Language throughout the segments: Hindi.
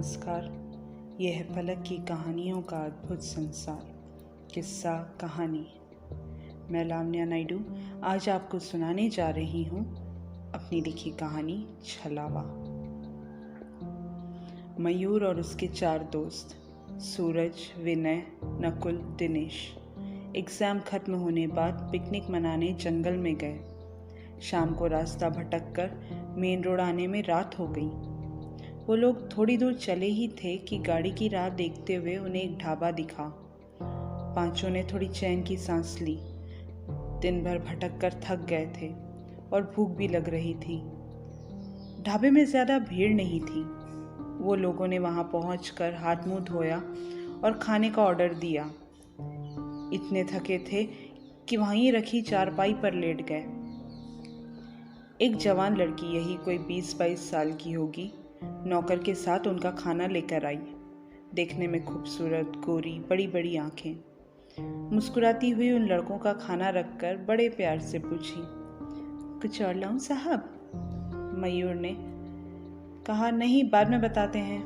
नमस्कार। यह है फलक की कहानियों का अद्भुत संसार, किस्सा कहानी। मैं लावण्या नायडू आज आपको सुनाने जा रही हूँ अपनी लिखी कहानी छलावा। मयूर और उसके 4 दोस्त सूरज, विनय, नकुल, दिनेश एग्ज़ाम खत्म होने बाद पिकनिक मनाने जंगल में गए। शाम को रास्ता भटककर मेन रोड आने में रात हो गई। वो लोग थोड़ी दूर चले ही थे कि गाड़ी की राह देखते हुए उन्हें एक ढाबा दिखा। पांचों ने थोड़ी चैन की सांस ली। दिन भर भटक कर थक गए थे और भूख भी लग रही थी। ढाबे में ज़्यादा भीड़ नहीं थी। वो लोगों ने वहां पहुंचकर हाथ मुंह धोया और खाने का ऑर्डर दिया। इतने थके थे कि वहीं रखी चारपाई पर लेट गए। एक जवान लड़की, यही कोई 20-22 साल की होगी, नौकर के साथ उनका खाना लेकर आई। देखने में खूबसूरत, गोरी, बड़ी बड़ी आंखें। मुस्कुराती हुई उन लड़कों का खाना रखकर बड़े प्यार से पूछी, कुछ और लाऊं साहब? मयूर ने कहा, नहीं, बाद में बताते हैं।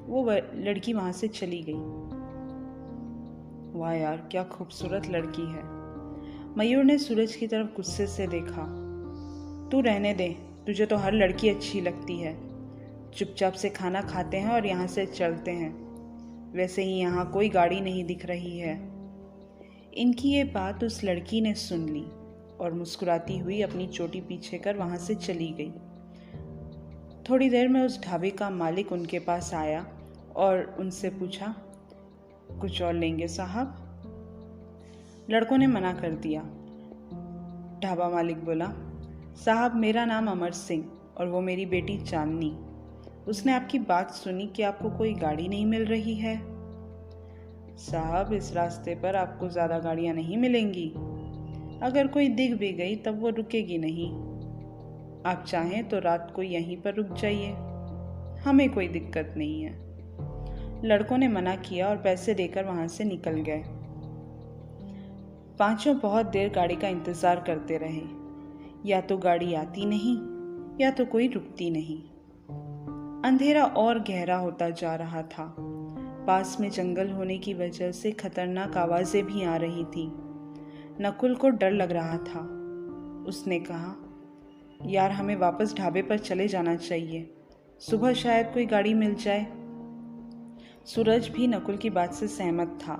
वो लड़की वहां से चली गई। वाह यार, क्या खूबसूरत लड़की है। मयूर ने सूरज की तरफ गुस्से से देखा। तू रहने दे, तुझे तो हर लड़की अच्छी लगती है। चुपचाप से खाना खाते हैं और यहाँ से चलते हैं। वैसे ही यहाँ कोई गाड़ी नहीं दिख रही है। इनकी ये बात उस लड़की ने सुन ली और मुस्कुराती हुई अपनी चोटी पीछे कर वहाँ से चली गई। थोड़ी देर में उस ढाबे का मालिक उनके पास आया और उनसे पूछा, कुछ और लेंगे साहब? लड़कों ने मना कर दिया। ढाबा मालिक बोला, साहब, मेरा नाम अमर सिंह और वो मेरी बेटी चांदनी। उसने आपकी बात सुनी कि आपको कोई गाड़ी नहीं मिल रही है। साहब, इस रास्ते पर आपको ज़्यादा गाड़ियाँ नहीं मिलेंगी। अगर कोई दिख भी गई तब वो रुकेगी नहीं। आप चाहें तो रात को यहीं पर रुक जाइए, हमें कोई दिक्कत नहीं है। लड़कों ने मना किया और पैसे देकर वहाँ से निकल गए। पांचों बहुत देर गाड़ी का इंतज़ार करते रहे। या तो गाड़ी आती नहीं या तो कोई रुकती नहीं। अंधेरा और गहरा होता जा रहा था। पास में जंगल होने की वजह से खतरनाक आवाजें भी आ रही थी। नकुल को डर लग रहा था। उसने कहा, यार, हमें वापस ढाबे पर चले जाना चाहिए, सुबह शायद कोई गाड़ी मिल जाए। सूरज भी नकुल की बात से सहमत था,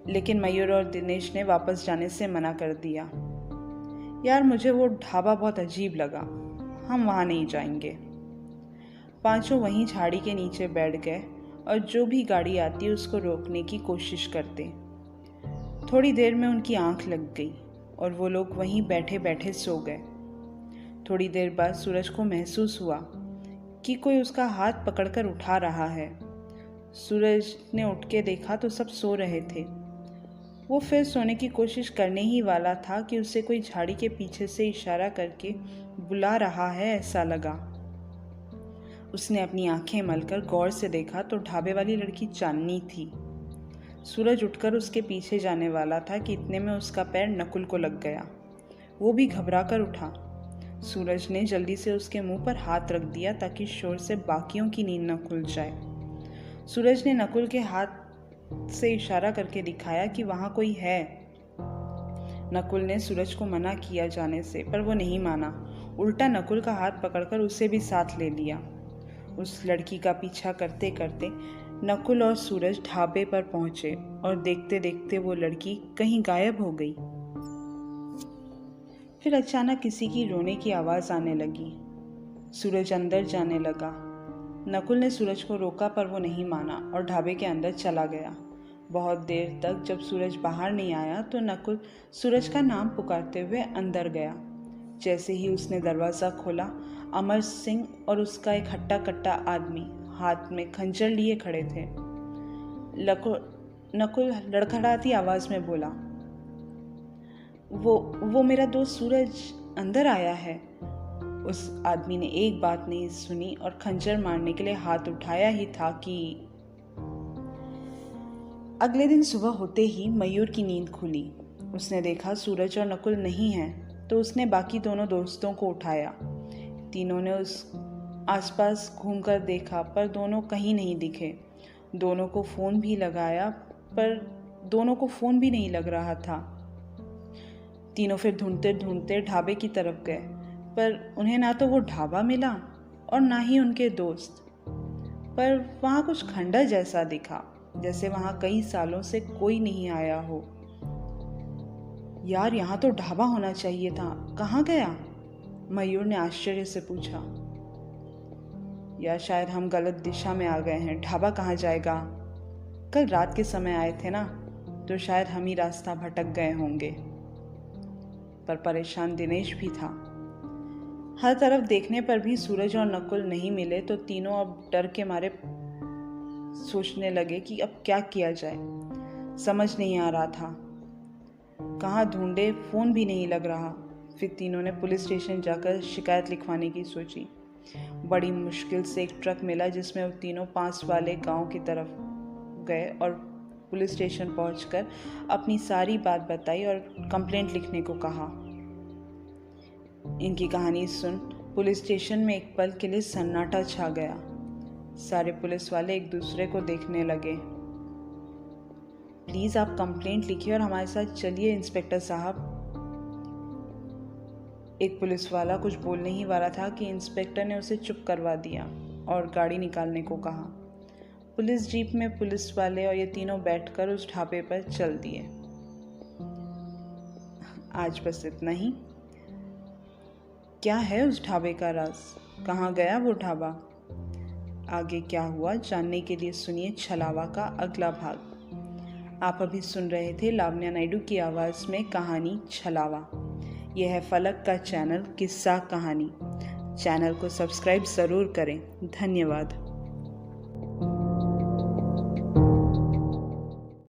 लेकिन मयूर और दिनेश ने वापस जाने से मना कर दिया। यार, मुझे वो ढाबा बहुत अजीब लगा, हम वहाँ नहीं जाएंगे। पांचों वहीं झाड़ी के नीचे बैठ गए और जो भी गाड़ी आती उसको रोकने की कोशिश करते। थोड़ी देर में उनकी आंख लग गई और वो लोग वहीं बैठे बैठे सो गए। थोड़ी देर बाद सूरज को महसूस हुआ कि कोई उसका हाथ पकड़कर उठा रहा है। सूरज ने उठ के देखा तो सब सो रहे थे। वो फिर सोने की कोशिश करने ही वाला था कि उसे कोई झाड़ी के पीछे से इशारा करके बुला रहा है, ऐसा लगा। उसने अपनी आंखें मलकर गौर से देखा तो ढाबे वाली लड़की चांदनी थी। सूरज उठकर उसके पीछे जाने वाला था कि इतने में उसका पैर नकुल को लग गया। वो भी घबरा कर उठा। सूरज ने जल्दी से उसके मुंह पर हाथ रख दिया ताकि शोर से बाकियों की नींद न खुल जाए। सूरज ने नकुल के हाथ से इशारा करके दिखाया कि वहां कोई है। नकुल ने सूरज को मना किया जाने से, पर वो नहीं माना। उल्टा नकुल का हाथ पकड़कर उसे भी साथ ले लिया। उस लड़की का पीछा करते करते नकुल और सूरज ढाबे पर पहुंचे और देखते देखते वो लड़की कहीं गायब हो गई। फिर अचानक किसी की रोने की आवाज आने लगी। सूरज अंदर जाने लगा। नकुल ने सूरज को रोका पर वो नहीं माना और ढाबे के अंदर चला गया। बहुत देर तक जब सूरज बाहर नहीं आया तो नकुल सूरज का नाम पुकारते हुए अंदर गया। जैसे ही उसने दरवाज़ा खोला, अमर सिंह और उसका एक हट्टा कट्टा आदमी हाथ में खंजर लिए खड़े थे। नकुल लड़खड़ाती आवाज में बोला, वो मेरा दोस्त सूरज अंदर आया है। उस आदमी ने एक बात नहीं सुनी और खंजर मारने के लिए हाथ उठाया ही था कि अगले दिन सुबह होते ही मयूर की नींद खुली। उसने देखा सूरज और नकुल नहीं हैं, तो उसने बाकी दोनों दोस्तों को उठाया। तीनों ने आसपास घूमकर देखा पर दोनों कहीं नहीं दिखे। दोनों को फ़ोन भी लगाया पर दोनों को फ़ोन भी नहीं लग रहा था। तीनों फिर ढूंढते ढूंढते ढाबे की तरफ गए, पर उन्हें ना तो वो ढाबा मिला और ना ही उनके दोस्त। पर वहाँ कुछ खंडर जैसा दिखा, जैसे वहाँ कई सालों से कोई नहीं आया हो। यार, यहाँ तो ढाबा होना चाहिए था, कहाँ गया? मयूर ने आश्चर्य से पूछा। या शायद हम गलत दिशा में आ गए हैं, ढाबा कहाँ जाएगा? कल रात के समय आए थे ना, तो शायद हम ही रास्ता भटक गए होंगे। पर परेशान दिनेश भी था। हर तरफ देखने पर भी सूरज और नकुल नहीं मिले तो तीनों अब डर के मारे सोचने लगे कि अब क्या किया जाए। समझ नहीं आ रहा था, कहाँ ढूंढे, फ़ोन भी नहीं लग रहा। फिर तीनों ने पुलिस स्टेशन जाकर शिकायत लिखवाने की सोची। बड़ी मुश्किल से एक ट्रक मिला जिसमें वो तीनों पास वाले गांव की तरफ गए और पुलिस स्टेशन पहुंचकर अपनी सारी बात बताई और कंप्लेंट लिखने को कहा। इनकी कहानी सुन पुलिस स्टेशन में एक पल के लिए सन्नाटा छा गया। सारे पुलिस वाले एक दूसरे को देखने लगे। प्लीज़ आप कंप्लेंट लिखिए और हमारे साथ चलिए इंस्पेक्टर साहब। एक पुलिस वाला कुछ बोलने ही वाला था कि इंस्पेक्टर ने उसे चुप करवा दिया और गाड़ी निकालने को कहा। पुलिस जीप में पुलिस वाले और ये तीनों बैठकर उस ढाबे पर चल दिए। आज बस इतना ही। क्या है उस ढाबे का राज? कहाँ गया वो ढाबा? आगे क्या हुआ जानने के लिए सुनिए छलावा का अगला भाग। आप अभी सुन रहे थे लावण्या नायडू की आवाज़ में कहानी छलावा। यह है फलक का चैनल किस्सा कहानी। चैनल को सब्सक्राइब ज़रूर करें। धन्यवाद।